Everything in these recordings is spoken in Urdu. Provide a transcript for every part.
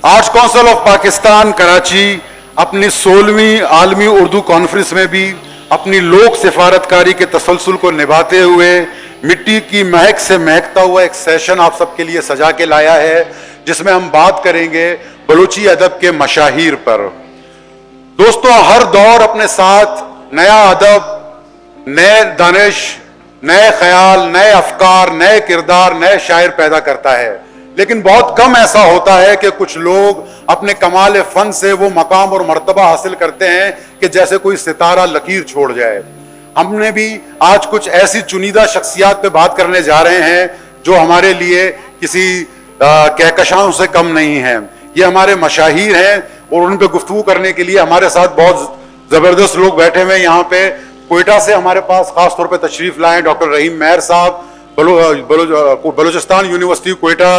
Arts council of Pakistan Karachi اپنی 16ویں عالمی اردو کانفرنس میں بھی اپنی لوک سفارتکاری کے تسلسل کو نبھاتے ہوئے مٹی کی مہک سے مہکتا ہوا ایک سیشن آپ سب کے لیے سجا کے لایا ہے، جس میں ہم بات کریں گے بلوچی ادب کے مشاہیر پر۔ دوستوں، ہر دور اپنے ساتھ نیا ادب، نئے دانش، نئے خیال، نئے افکار، نئے کردار، نئے شاعر پیدا کرتا ہے، لیکن بہت کم ایسا ہوتا ہے کہ کچھ لوگ اپنے کمال فن سے وہ مقام اور مرتبہ حاصل کرتے ہیں کہ جیسے کوئی ستارہ لکیر چھوڑ جائے۔ ہم نے بھی آج کچھ ایسی چنیدہ شخصیات پہ بات کرنے جا رہے ہیں جو ہمارے لیے کسی کہکشاؤں سے کم نہیں ہیں۔ یہ ہمارے مشاہیر ہیں اور ان پہ گفتگو کرنے کے لیے ہمارے ساتھ بہت زبردست لوگ بیٹھے ہوئے ہیں یہاں پہ۔ کوئٹہ سے ہمارے پاس خاص طور پہ تشریف لائے ڈاکٹر رحیم مہر صاحب، بلوچستان یونیورسٹی کوئٹہ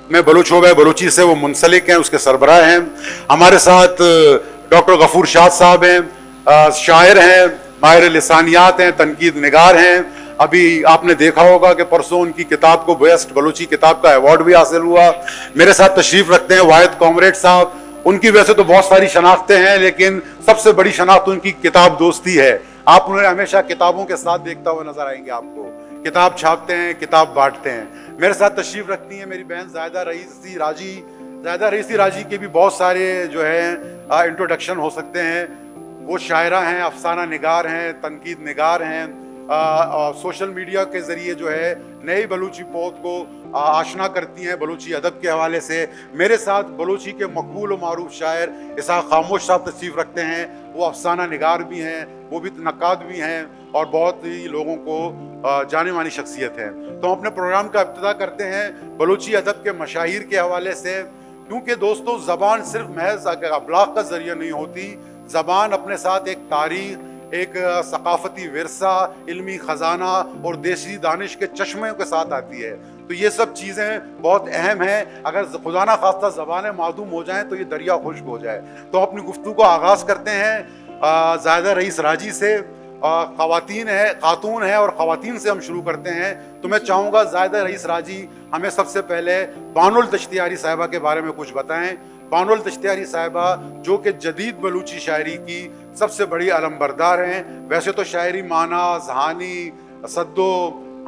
میں بلوچ شعبہ بلوچی سے وہ منسلک ہیں، اس کے سربراہ ہیں۔ ہمارے ساتھ ڈاکٹر غفور شاد صاحب ہیں، شاعر ہیں، ماہر لسانیات ہیں، تنقید نگار ہیں۔ ابھی آپ نے دیکھا ہوگا کہ پرسوں ان کی کتاب کو بیسٹ بلوچی کتاب کا ایوارڈ بھی حاصل ہوا۔ میرے ساتھ تشریف رکھتے ہیں واحد کامریڈ صاحب۔ ان کی ویسے تو بہت ساری شناختیں ہیں، لیکن سب سے بڑی شناخت ان کی کتاب دوستی ہے۔ آپ انہیں ہمیشہ کتابوں کے ساتھ دیکھتا ہوا نظر آئیں گے آپ کو۔ کتاب چھاپتے ہیں، کتاب بانٹتے ہیں۔ میرے ساتھ تشریف رکھتی ہیں میری بہن زاہدہ رئیسی راجی۔ زاہدہ رئیسی راجی کے بھی بہت سارے جو ہے انٹروڈکشن ہو سکتے ہیں۔ وہ شاعرہ ہیں، افسانہ نگار ہیں، تنقید نگار ہیں، سوشل میڈیا کے ذریعے جو ہے نئی بلوچی پود کو آشنا کرتی ہیں بلوچی ادب کے حوالے سے۔ میرے ساتھ بلوچی کے مقبول و معروف شاعر اسحاق خاموش صاحب تشریف رکھتے ہیں۔ وہ افسانہ نگار بھی ہیں، وہ بھی نقاد بھی ہیں اور بہت ہی لوگوں کو جانے مانی شخصیت ہے۔ تو ہم اپنے پروگرام کا ابتدا کرتے ہیں بلوچی ادب کے مشاہیر کے حوالے سے، کیونکہ دوستوں زبان صرف محض ابلاغ کا ذریعہ نہیں ہوتی۔ زبان اپنے ساتھ ایک تاریخ، ایک ثقافتی ورثہ، علمی خزانہ اور دیسی دانش کے چشمے کے ساتھ آتی ہے۔ تو یہ سب چیزیں بہت اہم ہیں۔ اگر خدا نہ خواستہ زبانیں معدوم ہو جائیں تو یہ دریا خشک ہو جائے۔ تو اپنی گفتگو کا آغاز کرتے ہیں زاہدہ رئیس راجی سے۔ خاتون ہے اور خواتین سے ہم شروع کرتے ہیں۔ تو میں چاہوں گا زاہدہ رئیس راجی ہمیں سب سے پہلے بانو الدشتیاری صاحبہ کے بارے میں کچھ بتائیں۔ بانو الدشتیاری صاحبہ جو کہ جدید بلوچی شاعری کی سب سے بڑی علم بردار ہیں۔ ویسے تو شاعری مانا، ذہانی، صدو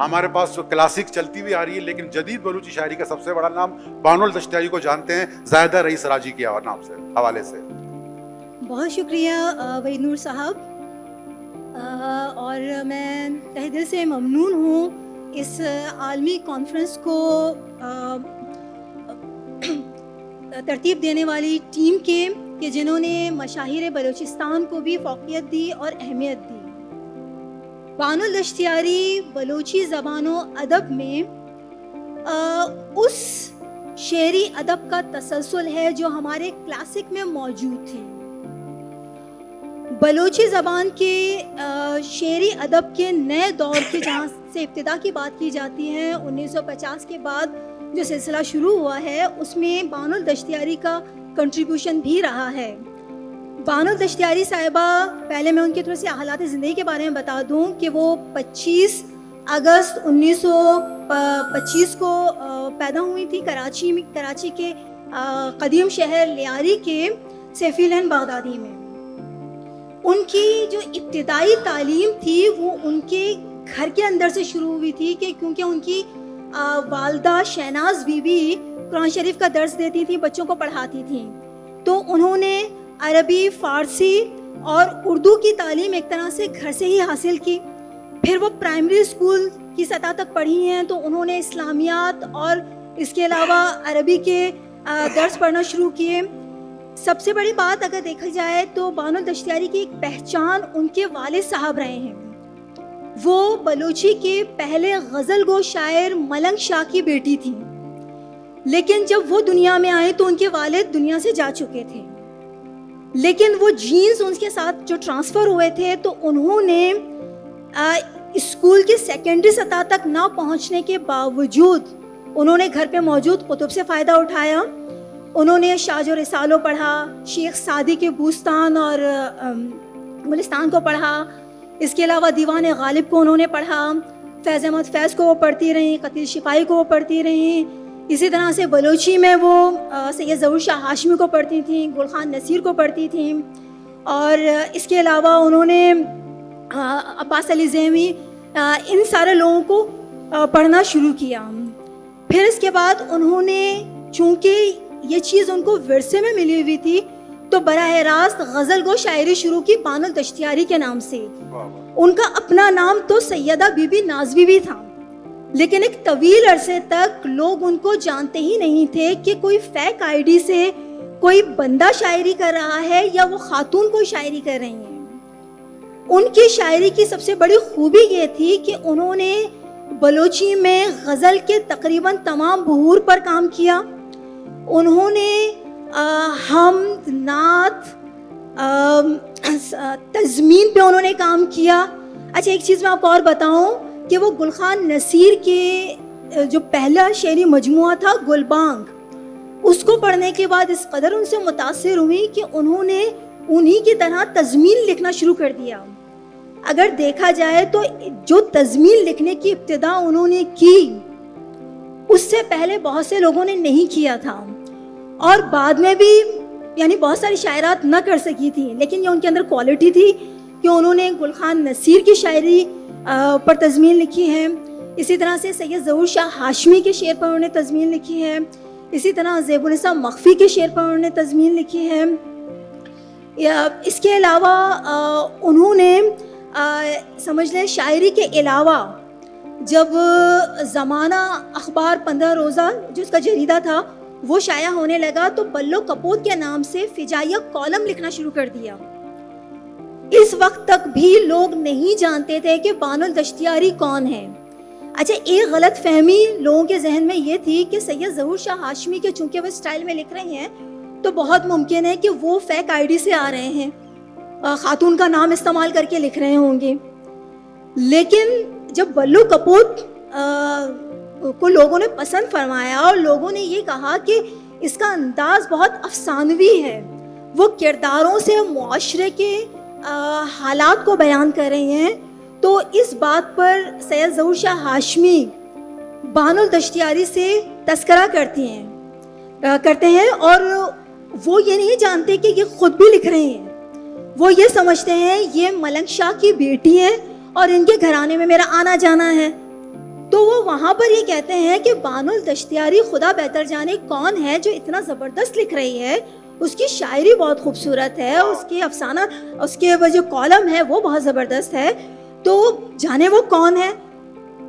ہمارے پاس کلاسک چلتی ہوئی آ رہی ہے، لیکن جدید بلوچی شاعری کا سب سے بڑا نام بانو الدشتیاری کو جانتے ہیں زاہدہ رئیس راجی کے نام سے حوالے سے۔ بہت شکریہ وحید نور صاحب، اور میں تہ دل سے ممنون ہوں اس عالمی کانفرنس کو ترتیب دینے والی ٹیم کے کہ جنہوں نے مشاہیر بلوچستان کو بھی فوقیت دی اور اہمیت دی۔ بانو الدشتیاری بلوچی زبان و ادب میں اس شعری ادب کا تسلسل ہے جو ہمارے کلاسک میں موجود تھے۔ بلوچی زبان کے شعری ادب کے نئے دور کی جہاں سے ابتدا کی بات کی جاتی ہے، 1950 کے بعد جو سلسلہ شروع ہوا ہے اس میں بانو الدشتیاری کا کنٹریبیوشن بھی رہا ہے۔ بانو الدشتیاری صاحبہ، پہلے میں ان کے تھوڑے سے حالات زندگی کے بارے میں بتا دوں کہ وہ 25 اگست 1925 کو پیدا ہوئی تھی کراچی کے قدیم شہر لیاری کے سیفی لین بغدادی میں۔ ان کی جو ابتدائی تعلیم تھی وہ ان کے گھر کے اندر سے شروع ہوئی تھی، کہ کیونکہ ان کی والدہ شہناز بی بی قرآن شریف کا درس دیتی تھی، بچوں کو پڑھاتی تھیں، تو انہوں نے عربی، فارسی اور اردو کی تعلیم ایک طرح سے گھر سے ہی حاصل کی۔ پھر وہ پرائمری اسکول کی سطح تک پڑھی ہیں، تو انہوں نے اسلامیات اور اس کے علاوہ عربی کے درس پڑھنا شروع کیے۔ سب سے بڑی بات اگر دیکھا جائے تو بانو الدشتیاری کی ایک پہچان ان کے والد صاحب رہے ہیں۔ وہ بلوچی کے پہلے غزل گو شاعر ملنگ شاہ کی بیٹی تھیں، لیکن جب وہ دنیا میں آئے تو ان کے والد دنیا سے جا چکے تھے، لیکن وہ جینز ان کے ساتھ جو ٹرانسفر ہوئے تھے تو انہوں نے اسکول کی سیکنڈری سطح تک نہ پہنچنے کے باوجود انہوں نے گھر پہ موجود کتب سے فائدہ اٹھایا۔ انہوں نے شاج و رسالو پڑھا، شیخ سعدی کے بوستان اور گلستان کو پڑھا، اس کے علاوہ دیوان غالب کو انہوں نے پڑھا، فیض احمد فیض کو وہ پڑھتی رہیں، قتیل شفائی کو وہ پڑھتی رہیں، اسی طرح سے بلوچی میں وہ سید ظہور شاہ ہاشمی کو پڑھتی تھیں, گل خان نصیر کو پڑھتی تھیں, اور اس کے علاوہ انہوں نے عباس علی ذیمی, ان سارے لوگوں کو پڑھنا شروع کیا. پھر اس کے بعد انہوں نے, چونکہ یہ چیز ان کو ورثے میں ملی ہوئی تھی, تو براہ راست غزل گو شاعری شروع کی بانو الدشتیاری کے نام سے. ان کا اپنا نام تو سیدہ بی بی نازبی بھی تھا, لیکن ایک طویل عرصے تک لوگ ان کو جانتے ہی نہیں تھے کہ کوئی فیک آئی ڈی سے کوئی بندہ شاعری کر رہا ہے یا وہ خاتون کوئی شاعری کر رہی ہیں. ان کی شاعری کی سب سے بڑی خوبی یہ تھی کہ انہوں نے بلوچی میں غزل کے تقریباً تمام بحور پر کام کیا. انہوں نے حمد, نعت, تزمین پہ انہوں نے کام کیا. اچھا, ایک چیز میں آپ کو اور بتاؤں کہ وہ گل خان نصیر کے جو پہلا شعری مجموعہ تھا گلبانگ, اس کو پڑھنے کے بعد اس قدر ان سے متاثر ہوئی کہ انہوں نے انہی کی طرح تزمین لکھنا شروع کر دیا. اگر دیکھا جائے تو جو تزمین لکھنے کی ابتدا انہوں نے کی, اس سے پہلے بہت سے لوگوں نے نہیں کیا تھا, اور بعد میں بھی یعنی بہت ساری شاعرات نہ کر سکی تھی, لیکن یہ ان کے اندر کوالٹی تھی کہ انہوں نے گل خان نصیر کی شاعری پر تزمین لکھی ہے. اسی طرح سے سید ظہور شاہ ہاشمی کے شعر پر انہوں نے تزمین لکھی ہے. اسی طرح زیب النساء مخفی کے شعر پر انہوں نے تزمین لکھی ہے. اس کے علاوہ انہوں نے سمجھ لیں شاعری کے علاوہ جب زمانہ اخبار 15 روزہ جو اس کا جریدہ تھا وہ شائع ہونے لگا, تو بلو کپوت کے نام سے فجائیہ کالم لکھنا شروع کر دیا. اس وقت تک بھی لوگ نہیں جانتے تھے کہ بانو الدشتیاری کون ہے. اچھا, ایک غلط فہمی لوگوں کے ذہن میں یہ تھی کہ سید ظہور شاہ ہاشمی کے چونکہ وہ اسٹائل میں لکھ رہے ہیں تو بہت ممکن ہے کہ وہ فیک آئی ڈی سے آ رہے ہیں, خاتون کا نام استعمال کر کے لکھ رہے ہوں گے. لیکن جب بلو کپوت کو لوگوں نے پسند فرمایا اور لوگوں نے یہ کہا کہ اس کا انداز بہت افسانوی ہے, وہ کرداروں سے معاشرے کے حالات کو بیان کر رہے ہیں, تو اس بات پر سید ظہور شاہ ہاشمی بانو الدشتیاری سے تذکرہ کرتے ہیں اور وہ یہ نہیں جانتے کہ یہ خود بھی لکھ رہے ہیں. وہ یہ سمجھتے ہیں یہ ملنگ شاہ کی بیٹی ہے اور ان کے گھرانے میں میرا آنا جانا ہے. تو وہ وہاں پر یہ کہتے ہیں کہ بانو الدشتیاری خدا بہتر جانے کون ہے جو اتنا زبردست لکھ رہی ہے, اس کی شاعری بہت خوبصورت ہے, اس کی افسانہ, اس کے جو کالم ہے وہ بہت زبردست ہے, تو جانے وہ کون ہے.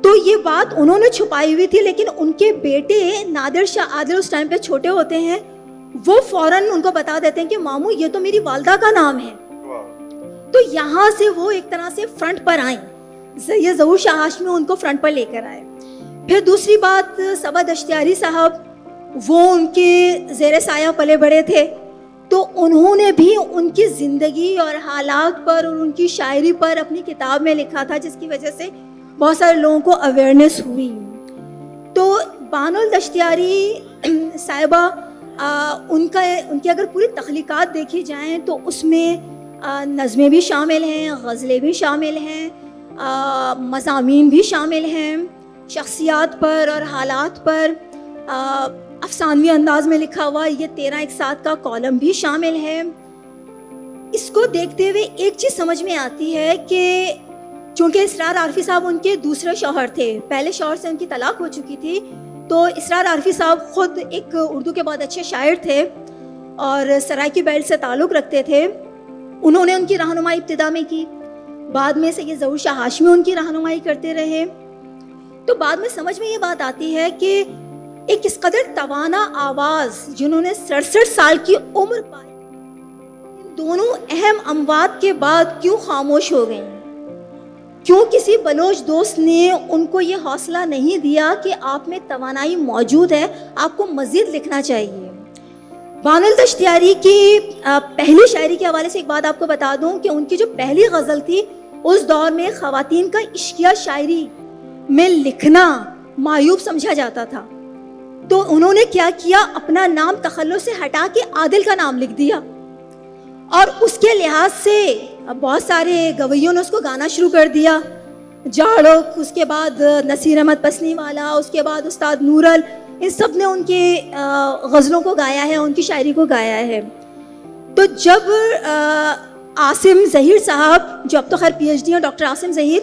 تو یہ بات انہوں نے چھپائی ہوئی تھی, لیکن ان کے بیٹے نادر شاہ عادل اس ٹائم پہ چھوٹے ہوتے ہیں, وہ فوراً ان کو بتا دیتے ہیں کہ ماموں یہ تو میری والدہ کا نام ہے. تو یہاں سے وہ ایک طرح سے فرنٹ پر آئیں, سید ظہور شاہ ہاشمی ان کو فرنٹ پر لے کر آئے. پھر دوسری بات, صبا دشتیاری صاحب وہ ان کے زیر سایہ پلے بڑے تھے, تو انہوں نے بھی ان کی زندگی اور حالات پر اور ان کی شاعری پر اپنی کتاب میں لکھا تھا, جس کی وجہ سے بہت سارے لوگوں کو اویئرنیس ہوئی. تو بانو الدشتیاری صاحبہ ان کی اگر پوری تخلیقات دیکھی جائیں تو اس میں نظمیں بھی شامل ہیں, غزلیں بھی شامل ہیں, مضامین بھی شامل ہیں, شخصیات پر اور حالات پر افسانوی انداز میں لکھا ہوا یہ 13 ایک ساتھ کا کالم بھی شامل ہے. اس کو دیکھتے ہوئے ایک چیز سمجھ میں آتی ہے کہ چونکہ اسرار عارفی صاحب ان کے دوسرے شوہر تھے, پہلے شوہر سے ان کی طلاق ہو چکی تھی, تو اسرار عارفی صاحب خود ایک اردو کے بہت اچھے شاعر تھے اور سرائکی بیلٹ سے تعلق رکھتے تھے. انہوں نے ان کی رہنمائی ابتدا میں کی, بعد میں سید ظہور شاہ ہاشمی ان کی رہنمائی کرتے رہے. تو بعد میں سمجھ میں یہ بات آتی ہے کہ ایک اس قدر توانا آواز جنہوں نے 67 سال کی عمر پائی, ان دونوں اہم اموات کے بعد کیوں خاموش ہو گئیں؟ کیوں کسی بلوچ دوست نے ان کو یہ حوصلہ نہیں دیا کہ آپ میں توانائی موجود ہے, آپ کو مزید لکھنا چاہیے؟ بانو الدشتیاری کی پہلی شاعری کے حوالے سے ایک بات آپ کو بتا دوں کہ ان کی جو پہلی غزل تھی اس دور میں خواتین کا عشقیہ شاعری میں لکھنا معیوب سمجھا جاتا تھا. تو انہوں نے کیا کیا, اپنا نام تخلص سے ہٹا کے عادل کا نام لکھ دیا, اور اس کے لحاظ سے بہت سارے گویوں نے اس کو گانا شروع کر دیا. جاڑوک, اس کے بعد نصیر احمد پسنی والا, اس کے بعد استاد نورل, ان سب نے ان کے غزلوں کو گایا ہے, ان کی شاعری کو گایا ہے. تو جب عاصم ظہیر صاحب, جو اب تو خیر پی ایچ ڈی ہیں, ڈاکٹر عاصم ظہیر,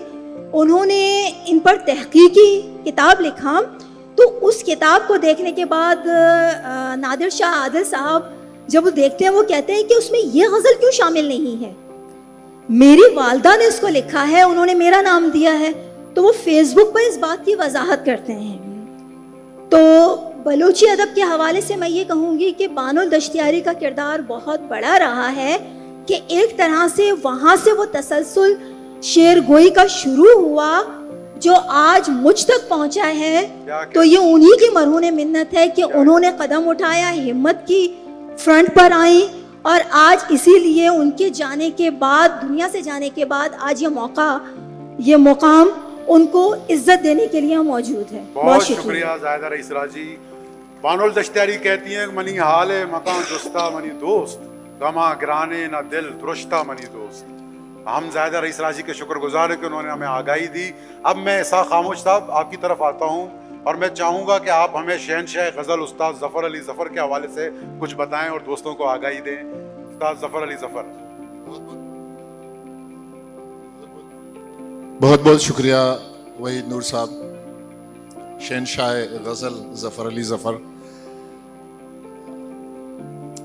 انہوں نے ان پر تحقیقی کتاب لکھا, تو اس کتاب کو دیکھنے کے بعد نادر شاہ عادل صاحب جب وہ دیکھتے ہیں, وہ کہتے ہیں کہ اس میں یہ غزل کیوں شامل نہیں ہے, میری والدہ نے اس کو لکھا ہے, انہوں نے میرا نام دیا ہے. تو وہ فیس بک پر اس بات کی وضاحت کرتے ہیں. تو بلوچی ادب کے حوالے سے میں یہ کہوں گی کہ بانو الدشتیاری کا کردار بہت بڑا رہا ہے, کہ ایک طرح سے وہاں سے وہ تسلسل شعر گوئی کا شروع ہوا جو آج مجھ تک پہنچا ہے. تو یہ انہی کی مرہون منت ہے کہ انہوں نے قدم اٹھایا, ہمت کی, فرنٹ پر آئیں, اور آج اسی لیے ان کے جانے کے بعد, دنیا سے جانے کے بعد, آج یہ موقع, یہ مقام ان کو عزت دینے کے لیے موجود ہے. بہت شکریہ زاہدہ رئیس راجی. بانو الدشتیاری کہتی ہیں منی حال مکان جستا منی دوست, غما گرانے نہ دل درشتا منی دوست. ہم زاہدہ رئیس راجی کے شکر گزار ہیں کہ انہوں نے ہمیں آگاہی دی. اب میں اسحاق خاموش صاحب آپ کی طرف آتا ہوں, اور میں چاہوں گا کہ آپ ہمیں شہنشاہ غزل استاد ظفر علی ظفر کے حوالے سے کچھ بتائیں اور دوستوں کو آگاہی دیں. استاد ظفر علی ظفر. بہت بہت شکریہ وحید نور صاحب, شہنشاہ غزل ظفر علی ظفر.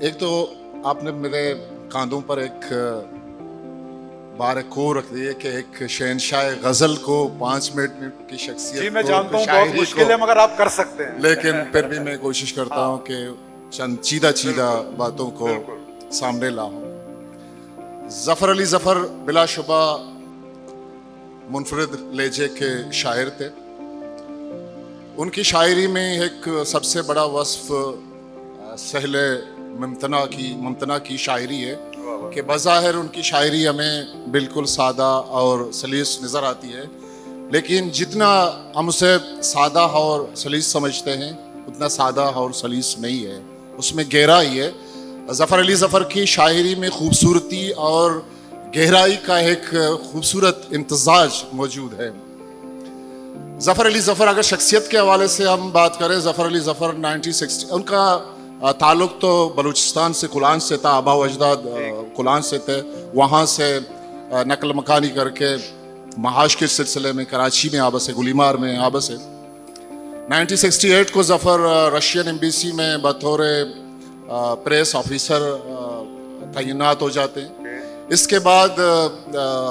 ایک تو آپ نے میرے کاندھوں پر ایک بار کو رکھ دی ہے کہ ایک شہنشاہ غزل کو 5 منٹ کی شخصیت, جی میں جانتا ہوں بہت مشکل ہے مگر آپ کر سکتے ہیں, لیکن پھر بھی میں کوشش کرتا ہوں کہ چند چیدہ باتوں کو سامنے لاؤں. ظفر علی ظفر بلا شبہ منفرد لہجے کے شاعر تھے. ان کی شاعری میں ایک سب سے بڑا وصف سہل ممتنع کی شاعری ہے, کہ بظاہر ان کی شاعری ہمیں بالکل سادہ اور سلیس نظر آتی ہے, لیکن جتنا ہم اسے سادہ اور سلیس سمجھتے ہیں اتنا سادہ اور سلیس نہیں ہے, اس میں گہرائی ہے. ظفر علی ظفر کی شاعری میں خوبصورتی اور گہرائی کا ایک خوبصورت امتزاج موجود ہے. ظفر علی ظفر, اگر شخصیت کے حوالے سے ہم بات کریں, ظفر علی ظفر 1960 ان کا تعلق تو بلوچستان سے, کلان سے تھا, آبا و اجداد کلان سے تھے. وہاں سے نقل مکانی کر کے محاش کے سلسلے میں کراچی میں آبس ہے, گلیمار میں آبس ہے. 1968 کو ظفر رشین ایمبیسی میں بطور پریس آفیسر تعینات ہو جاتے ہیں. اس کے بعد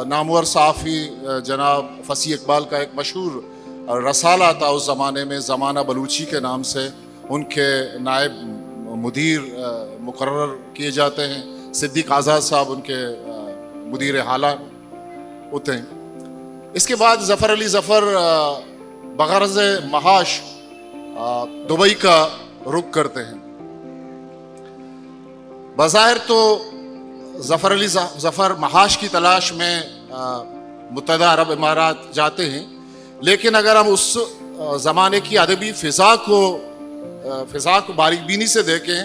نامور صحافی جناب فصیح اقبال کا ایک مشہور رسالہ تھا اس زمانے میں, زمانہ بلوچی کے نام سے, ان کے نائب مدیر مقرر کیے جاتے ہیں. صدیق آزاد صاحب ان کے مدیر حالہ ہوتے ہیں. اس کے بعد ظفر علی ظفر بغرض محاش دبئی کا رخ کرتے ہیں. بظاہر تو ظفر علی ظفر محاش کی تلاش میں متحدہ عرب امارات جاتے ہیں, لیکن اگر ہم اس زمانے کی ادبی فضا کو باریک بینی سے دیکھیں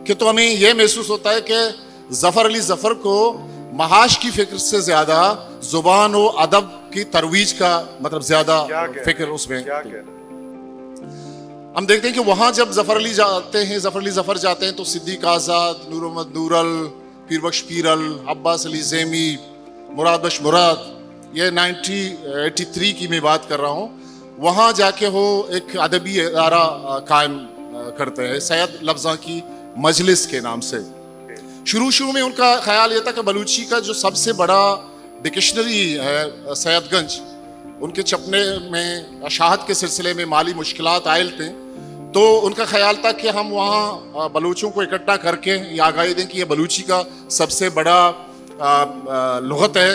کہ تو ہمیں یہ محسوس ہوتا ہے کہ ظفر علی ظفر کو محاش کی فکر سے زیادہ زبان و ادب کی ترویج کا مطلب زیادہ فکر اس میں. ہم دیکھتے ہیں کہ وہاں جب ظفر علی ظفر جاتے ہیں تو صدیق آزاد, نور محمد نورل, پیر بخش پیرل, عباس علی زیمی, مراد بخش مراد, یہ 1983 کی میں بات کر رہا ہوں, وہاں جا کے وہ ایک ادبی ادارہ قائم کرتے ہیں سید لفظاں کی مجلس کے نام سے. شروع میں ان کا خیال یہ تھا کہ بلوچی کا جو سب سے بڑا ڈکشنری ہے سید گنج, ان کے چھپنے میں اشاعت کے سلسلے میں مالی مشکلات عائل تھے, تو ان کا خیال تھا کہ ہم وہاں بلوچوں کو اکٹھا کر کے یہ آگاہی دیں کہ یہ بلوچی کا سب سے بڑا لغت ہے,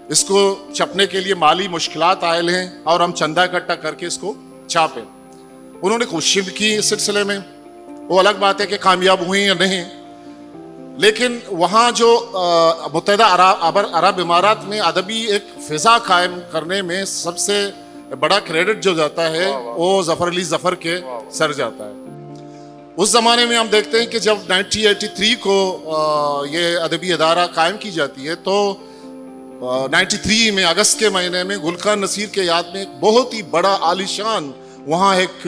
اس کو چھپنے کے لیے مالی مشکلات عائل ہیں اور ہم چندہ اکٹھا کر کے اس کو چھاپیں. انہوں نے کوشش کی اس سلسلے میں, وہ الگ بات ہے کہ کامیاب ہوئی یا نہیں, لیکن وہاں جو متحدہ عرب امارات میں ادبی ایک فضا قائم کرنے میں سب سے بڑا کریڈٹ جو جاتا ہے وہ ظفر علی ظفر کے سر جاتا ہے. اس زمانے میں ہم دیکھتے ہیں کہ جب 1983 کو یہ ادبی ادارہ قائم کی جاتی ہے تو 93 میں اگست کے مہینے میں گلخان نصیر کے یاد میں ایک بہت ہی بڑا عالیشان وہاں ایک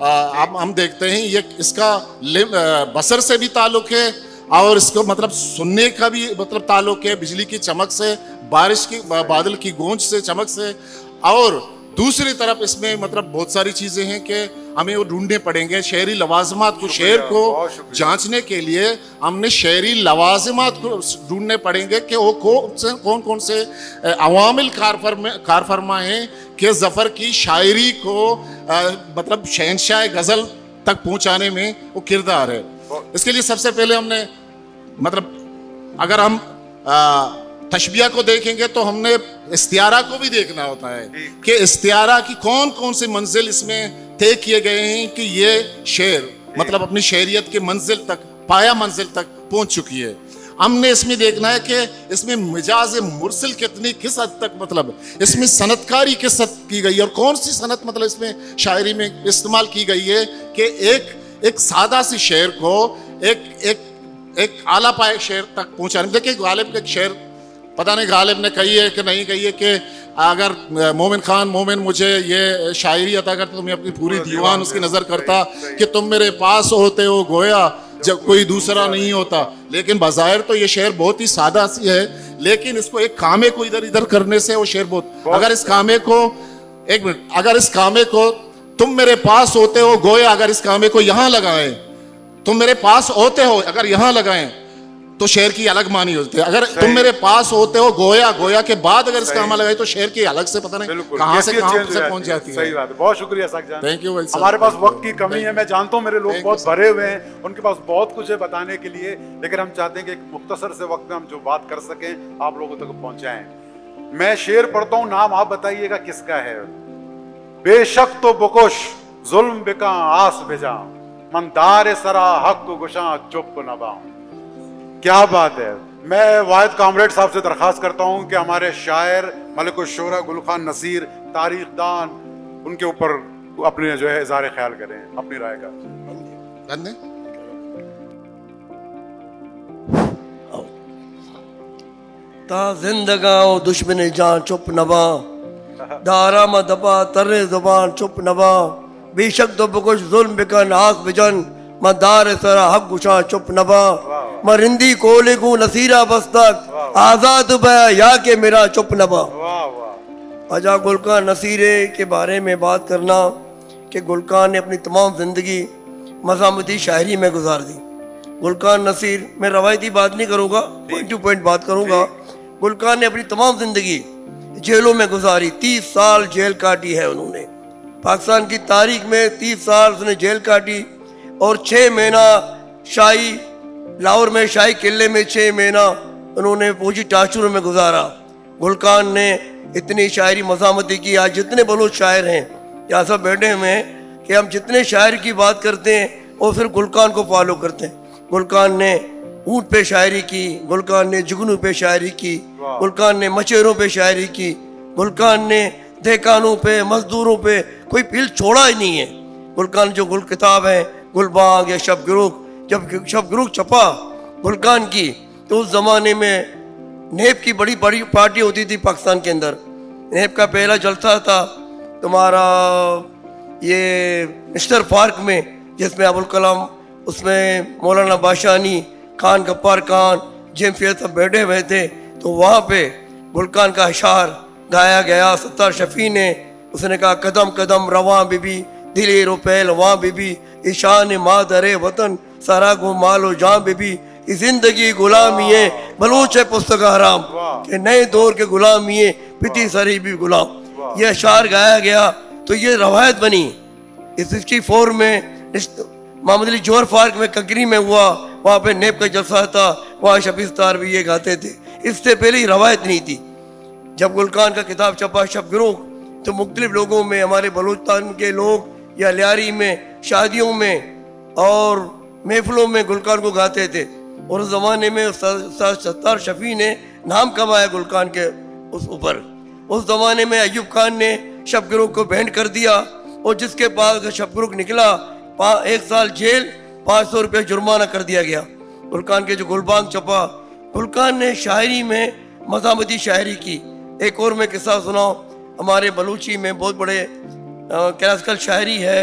ہم دیکھتے ہیں یہ اس کا بصر سے بھی تعلق ہے اور اس کو مطلب سننے کا بھی مطلب تعلق ہے، بجلی کی چمک سے، بارش کی بادل کی گونج سے، چمک سے، اور دوسری طرف اس میں مطلب بہت ساری چیزیں ہیں کہ ہمیں وہ ڈھونڈنے پڑیں گے شعری لوازمات کو. شعر کو جانچنے کے لیے ہم نے شعری لوازمات کو ڈھونڈنے پڑیں گے کہ وہ کون کون سے عوامل کار فرما ہیں کہ ظفر کی شاعری کو مطلب شہنشاہ غزل تک پہنچانے میں وہ کردار ہے. اس کے لیے سب سے پہلے ہم نے مطلب اگر ہم تشبیہ کو دیکھیں گے تو ہم نے استعارہ کو بھی دیکھنا ہوتا ہے کہ استعارہ کی کون کون سے منزل اس میں طے کیے گئے ہیں کہ یہ شعر مطلب اپنی شعریت کے منزل تک، پایا منزل تک پہنچ چکی ہے. ہم نے اس میں دیکھنا ہے کہ اس میں مجاز مرسل کس حد تک مطلب اس میں صنعت کاری کس حد کی گئی ہے اور کون سی صنعت مطلب اس میں شاعری میں استعمال کی گئی ہے کہ ایک سادہ سی شعر کو ایک اعلیٰ پائے شعر تک پہنچانے. دیکھیں غالب کا ایک شعر پتہ نہیں غالب نے کہی ہے کہ نہیں کہی ہے کہ اگر مومن خان مومن مجھے یہ شاعری عطا کرتا تو میں اپنی پوری دیوان اس کی نظر کرتا کہ تم میرے پاس ہوتے ہو گویا جب کوئی دوسرا نہیں ہوتا. لیکن بظاہر تو یہ شعر بہت ہی سادہ سی ہے، لیکن اس کو ایک کامے کو ادھر ادھر کرنے سے وہ شعر بہت اگر اس کامے کو ایک منٹ اگر اس کامے کو تم میرے پاس ہوتے ہو گویا اگر اس کامے کو یہاں لگائیں، تم میرے پاس ہوتے ہو اگر یہاں لگائیں تو شعر کی الگ معنی ہوتی ہے. اگر تم میرے پاس ہوتے ہو گویا کے بعد اگر اس کامہ لگائی تو شعر کی الگ سے پتہ نہیں کہاں سے پہنچ جاتی ہے. صحیح بات ہے. بہت شکریہ ساق جان. Thank you. ہمارے پاس وقت کی کمی ہے، میں جانتا ہوں میرے لوگ بہت بھرے ہوئے ہیں، ان کے پاس بہت کچھ ہے بتانے کے لیے، لیکن ہم چاہتے ہیں کہ ایک مختصر سے وقت میں ہم جو بات کر سکیں آپ لوگوں تک پہنچائیں. میں شعر پڑھتا ہوں، نام آپ بتائیے گا کس کا ہے. بے شک تو بکش ظلم بکا آس بجا من دار سرا حق گشاں چپ نبا. کیا بات ہے. میں واحد کامریڈ صاحب سے درخواست کرتا ہوں کہ ہمارے شاعر ملک الشعراء گل خان نصیر تاریخ دان ان کے اوپر اپنے جو ہے اظہار خیال کریں، اپنی رائے کا. تا زندگاں دشمن جان چپ نبا دارا ما دبا تر زبان چپ نبا بے شک تو بکش ظلم بکن آس بجن مدار سرا حق گشاں چپ نبا مرندی کولے کو نصیرہ بستک آزاد بیا یا کہ میرا چپ نبا. خواجہ گلکان نصیرے کے بارے میں بات کرنا کہ گلکان نے اپنی تمام زندگی مزاحمتی شاعری میں گزار دی. گلکان نصیر میں روایتی بات نہیں کروں گا، پوائنٹ ٹو پوائنٹ بات کروں گا. گلکان نے اپنی تمام زندگی جیلوں میں گزاری، 30 سال جیل کاٹی ہے انہوں نے. پاکستان کی تاریخ میں 30 سال اس نے جیل کاٹی اور 6 مہینہ شاہی لاہور میں شاہی قلعے میں 6 مہینہ انہوں نے فوجی ٹارچر میں گزارا. گلکان نے اتنی شاعری مزاحمتی کی. آج جتنے بلوچ شاعر ہیں یہاں سب بیٹھے ہوئے ہیں کہ ہم جتنے شاعر کی بات کرتے ہیں وہ پھر گلکان کو فالو کرتے ہیں. گلکان نے اونٹ پہ شاعری کی، گلکان نے جگنو پہ شاعری کی، گلکان نے مچیروں پہ شاعری کی، گلکان نے دہقانوں پہ مزدوروں پہ کوئی پھیل چھوڑا ہی نہیں ہے. گلکان جو گل کتاب ہے گل بانگ یا شب گروک، جب شب گروک چھپا گلکان کی تو اس زمانے میں نیب کی بڑی پارٹی ہوتی تھی پاکستان کے اندر. نیب کا پہلا جلسہ تھا تمہارا یہ مسٹر پارک میں جس میں ابوالکلام، اس میں مولانا باشانی، خان غفار خان، جیم فیض سب بیٹھے ہوئے تھے. تو وہاں پہ گلکان کا اشعار گایا گیا. ستار شفیع نے اس نے کہا قدم قدم رواں بی بی دلی روپیل واں بی بی ایشان مادر وطن سارا گو مال و جاں بی بی زندگی غلامی ہے بلوچ ہے پستگا حرام کہ نئے دور کے غلامی ہے پتی سری بھی غلام. یہ اشعار گایا گیا تو یہ روایت بنی. 64 میں محمد علی جوہر پارک میں ککری میں ہوا، وہاں پہ نیب کا جلسہ تھا، وہاں شفیع ستار بھی یہ گاتے تھے. اس سے پہلے ہی روایت نہیں تھی. جب گلکان کا کتاب چھپا شب گروہ تو مختلف لوگوں میں ہمارے بلوچستان کے لوگ یا لیاری میں شادیوں میں اور محفلوں میں گلکان کو گاتے تھے. اور اس زمانے میں استاد ستار شفیع نے نام کمایا گلکان کے اس اوپر. اس زمانے میں ایوب خان نے شب گروہ کو بینڈ کر دیا اور جس کے پاس شب گروہ نکلا 1 سال جیل، 500 روپے جرمانہ کر دیا گیا. گلکان کے جو گلبانگ چھپا، گلکان نے شاعری میں مزاحمتی شاعری کی. ایک اور میں قصہ سناؤں، ہمارے بلوچی میں بہت بڑے کلاسیکل شاعری ہے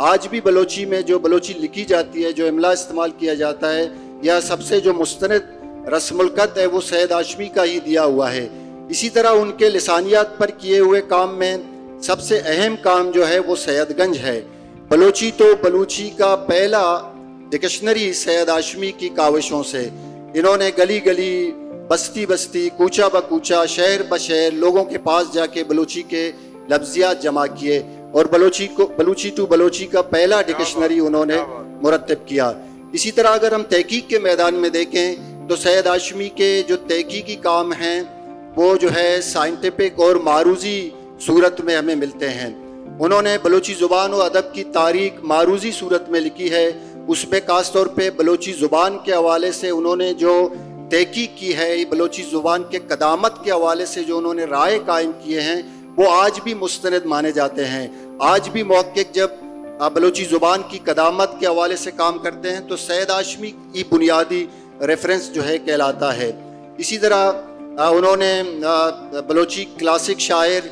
آج بھی بلوچی میں جو بلوچی لکھی جاتی ہے, جو املا استعمال کیا جاتا ہے, یا سب سے جو مستند رسم الخط ہے وہ سید ہاشمی کا ہی دیا ہوا ہے. اسی طرح ان کے لسانیات پر کیے ہوئے کام میں سب سے اہم کام جو ہے وہ سید گنج ہے. بلوچی تو بلوچی کا پہلا ڈکشنری سید ہاشمی کی کاوشوں سے, انہوں نے گلی گلی, بستی بستی, کوچہ بکوچہ, شہر بشہر لوگوں کے پاس جا کے بلوچی کے لفظیات جمع کیے, اور بلوچی ٹو بلوچی کا پہلا ڈکشنری انہوں نے مرتب کیا. اسی طرح اگر ہم تحقیق کے میدان میں دیکھیں تو سید ہاشمی کے جو تحقیقی کام ہیں وہ جو ہے سائنٹیفک اور معروضی صورت میں ہمیں ملتے ہیں. انہوں نے بلوچی زبان و ادب کی تاریخ معروضی صورت میں لکھی ہے. اس میں خاص طور پہ بلوچی زبان کے حوالے سے انہوں نے جو تحقیق کی ہے, بلوچی زبان کے قدامت کے حوالے سے جو انہوں نے رائے قائم کیے ہیں وہ آج بھی مستند مانے جاتے ہیں. آج بھی محقق جب بلوچی زبان کی قدامت کے حوالے سے کام کرتے ہیں تو سید ہاشمی کی بنیادی ریفرنس جو ہے کہلاتا ہے. اسی طرح انہوں نے بلوچی کلاسک شاعر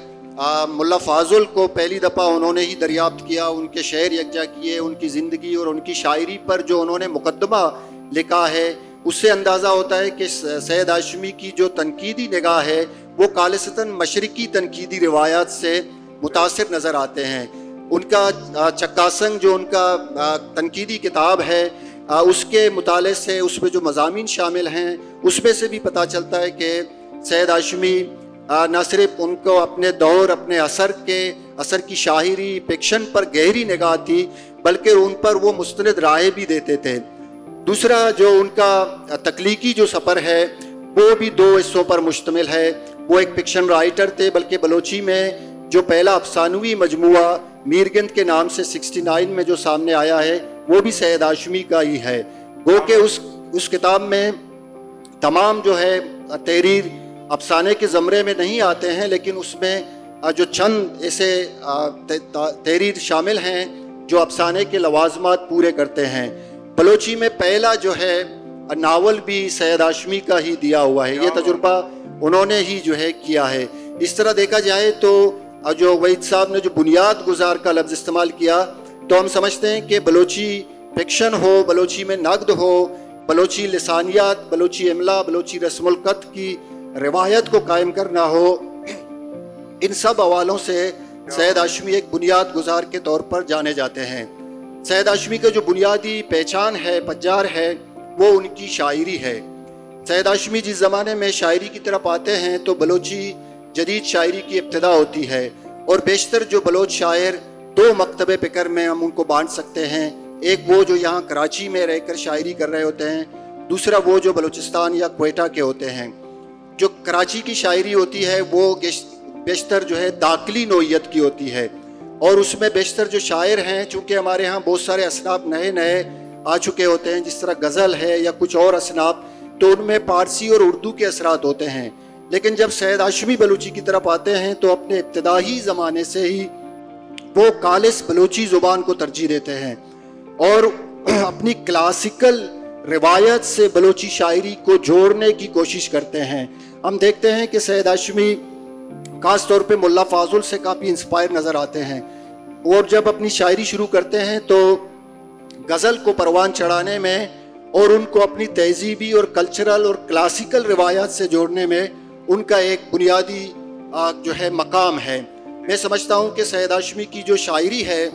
ملا فاضل کو پہلی دفعہ انہوں نے ہی دریافت کیا, ان کے شعر یکجا کیے, ان کی زندگی اور ان کی شاعری پر جو انہوں نے مقدمہ لکھا ہے اس سے اندازہ ہوتا ہے کہ سید ہاشمی کی جو تنقیدی نگاہ ہے وہ خالصتاً مشرقی تنقیدی روایات سے متاثر نظر آتے ہیں. ان کا چکاسنگ جو ان کا تنقیدی کتاب ہے اس کے مطالعے سے اس میں جو مضامین شامل ہیں اس میں سے بھی پتہ چلتا ہے کہ سید ہاشمی نہ صرف ان کو اپنے دور, اپنے اثر کی شاعری فکشن پر گہری نگاہ تھی بلکہ ان پر وہ مستند رائے بھی دیتے تھے. دوسرا جو ان کا تخلیقی جو سفر ہے وہ بھی 2 حصوں پر مشتمل ہے. وہ ایک فکشن رائٹر تھے, بلکہ بلوچی میں جو پہلا افسانوی مجموعہ میرگند کے نام سے 69 میں جو سامنے آیا ہے وہ بھی سید ہاشمی کا ہی ہے. گو کہ اس کتاب میں تمام جو ہے تحریر افسانے کے زمرے میں نہیں آتے ہیں, لیکن اس میں جو چند ایسے تحریر شامل ہیں جو افسانے کے لوازمات پورے کرتے ہیں. بلوچی میں پہلا جو ہے ناول بھی سید ہاشمی کا ہی دیا ہوا ہے. یہ تجربہ انہوں نے ہی جو ہے کیا ہے. اس طرح دیکھا جائے تو جو وحید صاحب نے جو بنیاد گزار کا لفظ استعمال کیا تو ہم سمجھتے ہیں کہ بلوچی فکشن ہو, بلوچی میں نقد ہو, بلوچی لسانیات, بلوچی املا, بلوچی رسم الخط کی روایت کو قائم کرنا ہو, ان سب حوالوں سے سید ہاشمی ایک بنیاد گزار کے طور پر جانے جاتے ہیں. سید ہاشمی کا جو بنیادی پہچان ہے, پجار ہے, وہ ان کی شاعری ہے. سید ہاشمی جس زمانے میں شاعری کی طرف آتے ہیں تو بلوچی جدید شاعری کی ابتدا ہوتی ہے, اور بیشتر جو بلوچ شاعر 2 مکتبے فکر میں ہم ان کو بانٹ سکتے ہیں. ایک وہ جو یہاں کراچی میں رہ کر شاعری کر رہے ہوتے ہیں, دوسرا وہ جو بلوچستان یا کوئٹہ کے ہوتے ہیں. جو کراچی کی شاعری ہوتی ہے وہ بیشتر جو ہے داخلی نوعیت کی ہوتی ہے, اور اس میں بیشتر جو شاعر ہیں, چونکہ ہمارے ہاں بہت سارے اصناف نئے آ چکے ہوتے ہیں, جس طرح غزل ہے یا کچھ اور اصناف, تو ان میں فارسی اور اردو کے اثرات ہوتے ہیں. لیکن جب سید ہاشمی بلوچی کی طرف آتے ہیں تو اپنے ابتدائی زمانے سے ہی وہ خالص بلوچی زبان کو ترجیح دیتے ہیں اور اپنی کلاسیکل روایت سے بلوچی شاعری کو جوڑنے کی کوشش کرتے ہیں. ہم دیکھتے ہیں کہ سید ہاشمی خاص طور پہ ملا فاضل سے کافی انسپائر نظر آتے ہیں, اور جب اپنی شاعری شروع کرتے ہیں تو غزل کو پروان چڑھانے میں اور ان کو اپنی تہذیبی اور کلچرل اور کلاسیکل روایات سے جوڑنے میں ان کا ایک بنیادی جو ہے مقام ہے. میں سمجھتا ہوں کہ سید ہاشمی کی جو شاعری ہے,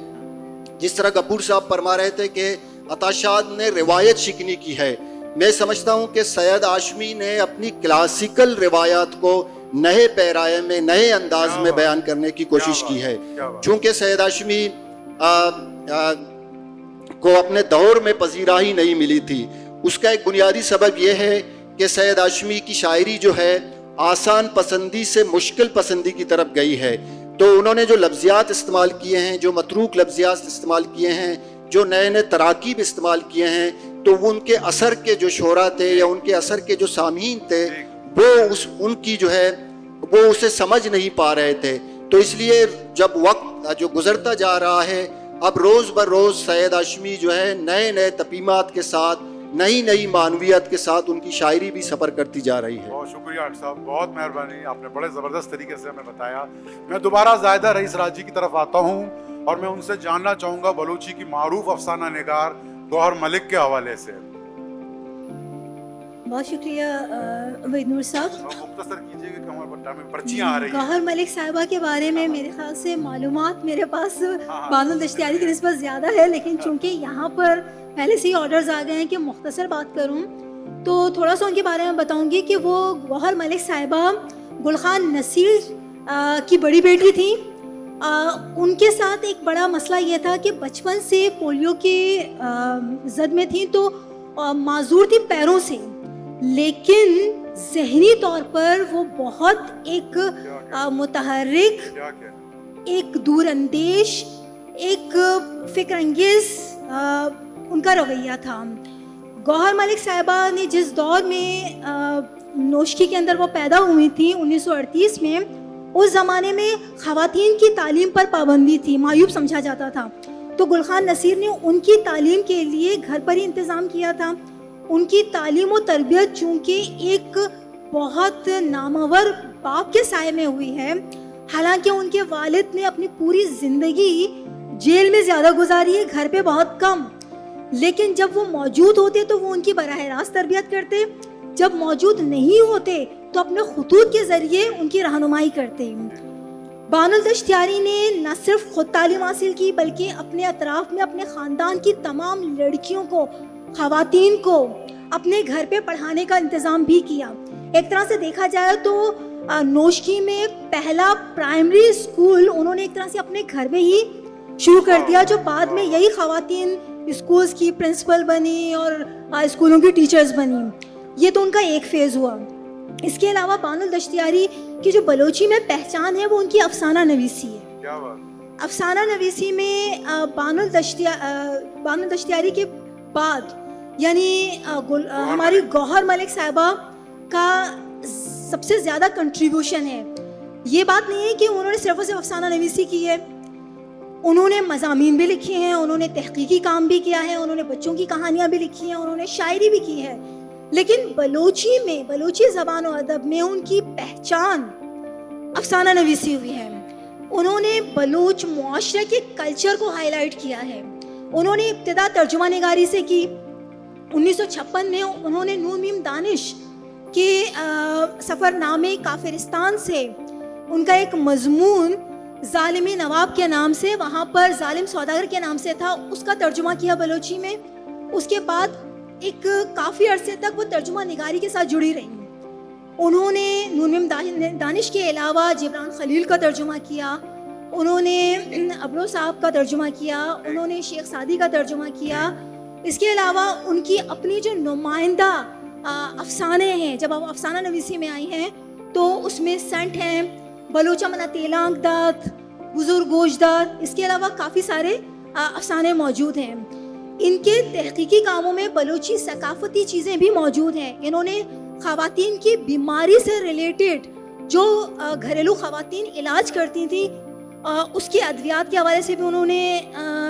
جس طرح غفور صاحب فرما رہے تھے کہ عطا شاد نے روایت شکنی کی ہے, میں سمجھتا ہوں کہ سید ہاشمی نے اپنی کلاسیکل روایات کو نئے پیرائے میں, نئے انداز میں بیان کرنے کی کوشش کی ہے. چونکہ سید ہاشمی کو اپنے دور میں پذیرائی نہیں ملی تھی. اس کا ایک بنیادی سبب یہ ہے کہ سید ہاشمی کی شاعری جو ہے آسان پسندی سے مشکل پسندی کی طرف گئی ہے. تو انہوں نے جو لفظیات استعمال کیے ہیں, جو متروک لفظیات استعمال کیے ہیں, جو نئے تراکیب استعمال کیے ہیں, تو وہ ان کے اثر کے جو شعراء تھے یا ان کے اثر کے جو سامعین تھے وہ ان کی جو ہے وہ اسے سمجھ نہیں پا رہے تھے. تو اس لیے جب وقت جو گزرتا جا رہا ہے, اب روز بر روز سید ہاشمی جو ہے نئے تپیمات کے ساتھ, نئی معنویت کے ساتھ ان کی شاعری بھی سفر کرتی جا رہی ہے. بہت شکریہ ڈاکٹر صاحب, بہت مہربانی, آپ نے بڑے زبردست طریقے سے ہمیں بتایا. میں دوبارہ زاہدہ رئیس راجی کی طرف آتا ہوں. اور میں ان سے جاننا چاہوں گا بلوچی کی معروف افسانہ نگار گوہر ملک کے حوالے سے. بہت شکریہ وحید نور صاحب. مختصر کیجیے کہ ہمارے ٹائم میں پرچیاں آ رہی ہیں. گوہر ملک صاحبہ کے بارے میں میرے خیال سے معلومات میرے پاس بانو الدشتیاری کی نسبت زیادہ ہے، لیکن چونکہ یہاں پر پہلے سے ہی آرڈرز آ گئے ہیں کہ مختصر بات کروں تو تھوڑا سا ان کے بارے میں بتاؤں گی کہ وہ گوہر ملک صاحبہ گل خان نصیر کی بڑی بیٹی تھیں. ان کے ساتھ ایک بڑا مسئلہ یہ تھا کہ بچپن سے پولیو کی زد میں تھیں تو معذور تھی پیروں سے، لیکن ذہنی طور پر وہ بہت ایک متحرک، ایک دور اندیش، ایک فکر انگیز ان کا رویہ تھا. گوہر ملک صاحبہ نے جس دور میں نوشکی کے اندر وہ پیدا ہوئی تھیں 1938 میں، اس زمانے میں خواتین کی تعلیم پر پابندی تھی، معیوب سمجھا جاتا تھا. تو گل خان نصیر نے ان کی تعلیم کے لیے گھر پر ہی انتظام کیا تھا. ان کی تعلیم و تربیت چونکہ ایک بہت نامور باپ کے سائے میں ہوئی ہے، حالانکہ ان کے والد نے اپنی پوری زندگی جیل میں زیادہ گزاری ہے، گھر پہ بہت کم، لیکن جب وہ موجود ہوتے تو وہ ان کی براہ راست تربیت کرتے، جب موجود نہیں ہوتے تو اپنے خطوط کے ذریعے ان کی رہنمائی کرتے. بانو الدشتیاری نے نہ صرف خود تعلیم حاصل کی بلکہ اپنے اطراف میں اپنے خاندان کی تمام لڑکیوں کو، خواتین کو اپنے گھر پہ پڑھانے کا انتظام بھی کیا. ایک طرح سے دیکھا جائے تو نوشکی میں پہلا پرائمری اسکول انہوں نے ایک طرح سے اپنے گھر میں ہی شروع کر دیا، جو بعد میں یہی خواتین اسکولز کی پرنسپل بنی اور اسکولوں کی ٹیچرز بنی. یہ تو ان کا ایک فیز ہوا. اس کے علاوہ بانو الدشتیاری کی جو بلوچی میں پہچان ہے وہ ان کی افسانہ نویسی ہے. کیا بات؟ افسانہ نویسی میں بانو الدشتیاری کے بعد یعنی ہماری گوہر ملک صاحبہ کا سب سے زیادہ کنٹریبیوشن ہے. یہ بات نہیں ہے کہ انہوں نے صرف اور صرف افسانہ نویسی کی ہے، انہوں نے مضامین بھی لکھے ہیں، انہوں نے تحقیقی کام بھی کیا ہے، انہوں نے بچوں کی کہانیاں بھی لکھی ہیں، انہوں نے شاعری بھی کی ہے. لیکن بلوچی زبان و ادب میں ان کی پہچان افسانہ نویسی ہوئی ہے. انہوں نے بلوچ معاشرے کے کلچر کو ہائی لائٹ کیا ہے. انہوں نے ابتدا ترجمہ نگاری سے کی. 1956 میں انہوں نے نون میم دانش کے سفر نامے کافرستان سے ان کا ایک مضمون ظالمی نواب کے نام سے، وہاں پر ظالم سوداگر کے نام سے تھا، اس کا ترجمہ کیا بلوچی میں. اس کے بعد ایک کافی عرصے تک وہ ترجمہ نگاری کے ساتھ جڑی رہی. انہوں نے نون میم دانش کے علاوہ جبران خلیل کا ترجمہ کیا، انہوں نے ابرو صاحب کا ترجمہ کیا، انہوں نے شیخ سعدی کا ترجمہ کیا. اس کے علاوہ ان کی اپنی جو نمائندہ افسانے ہیں، جب آپ افسانہ نویسی میں آئی ہیں تو اس میں سنٹ ہیں، بلوچہ منا تیلانگ دات، حضور گوش دات، اس کے علاوہ کافی سارے افسانے موجود ہیں. ان کے تحقیقی کاموں میں بلوچی ثقافتی چیزیں بھی موجود ہیں. انہوں نے خواتین کی بیماری سے ریلیٹڈ جو گھریلو خواتین علاج کرتی تھیں اس کی ادویات کے حوالے سے بھی انہوں نے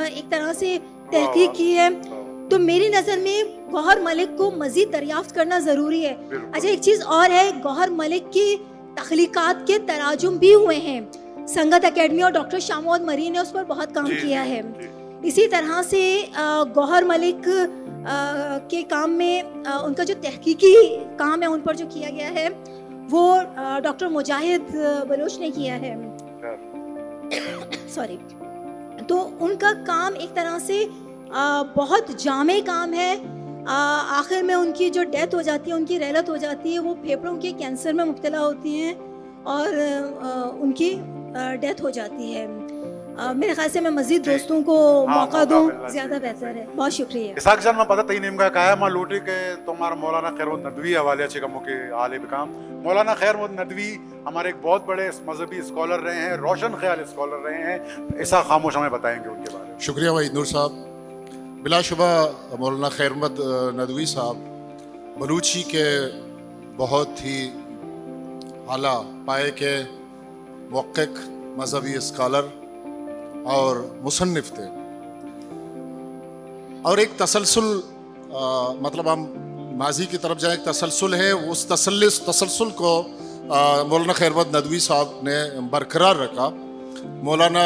ایک طرح سے تحقیق کی ہے. تو میری نظر میں گوہر ملک کو مزید دریافت کرنا ضروری ہے. اچھا ایک چیز اور ہے، گوہر ملک کی تخلیقات کے تراجم بھی ہوئے ہیں. سنگت اکیڈمی اور ڈاکٹر شاہ محمد مری نے اس پر بہت کام کیا ہے. اسی طرح سے گوہر ملک کے کام میں ان کا جو تحقیقی کام ہے ان پر جو کیا گیا ہے وہ ڈاکٹر مجاہد بلوچ نے کیا ہے. سوری. تو ان کا کام ایک طرح سے بہت جامع کام ہے. آخر میں ان کی جو ڈیتھ ہو جاتی ہے، ان کی رحلت ہو جاتی ہے، وہ پھیپھڑوں کے کینسر میں مبتلا ہوتی ہیں اور ان کی ڈیتھ ہو جاتی ہے. میرے خیال سے میں مزید دوستوں کو موقع دوں زیادہ بہتر ہے. بہت شکریہ. اسحاق جان میں پتہ تھی نیم کا کہا ماں لوٹی کے تمہارا مولانا خیر محمد ندوی حوالے اچھے کموں کے عالم کام. مولانا خیر محمد ندوی ہمارے ایک بہت بڑے مذہبی اسکالر رہے ہیں، روشن خیال اسکالر رہے ہیں. اسحاق خاموش ہمیں بتائیں گے ان کے بارے میں. شکریہ وحید نور صاحب. بلا شبہ مولانا خیر محمد ندوی صاحب بلوچی کے بہت ہی اعلیٰ پائے کے محقق، مذہبی اسکالر اور مصنف تھے. اور ایک تسلسل، مطلب ہم ماضی کی طرف جائیں، ایک تسلسل ہے، اس تسلسل کو مولانا خیر محمد ندوی صاحب نے برقرار رکھا. مولانا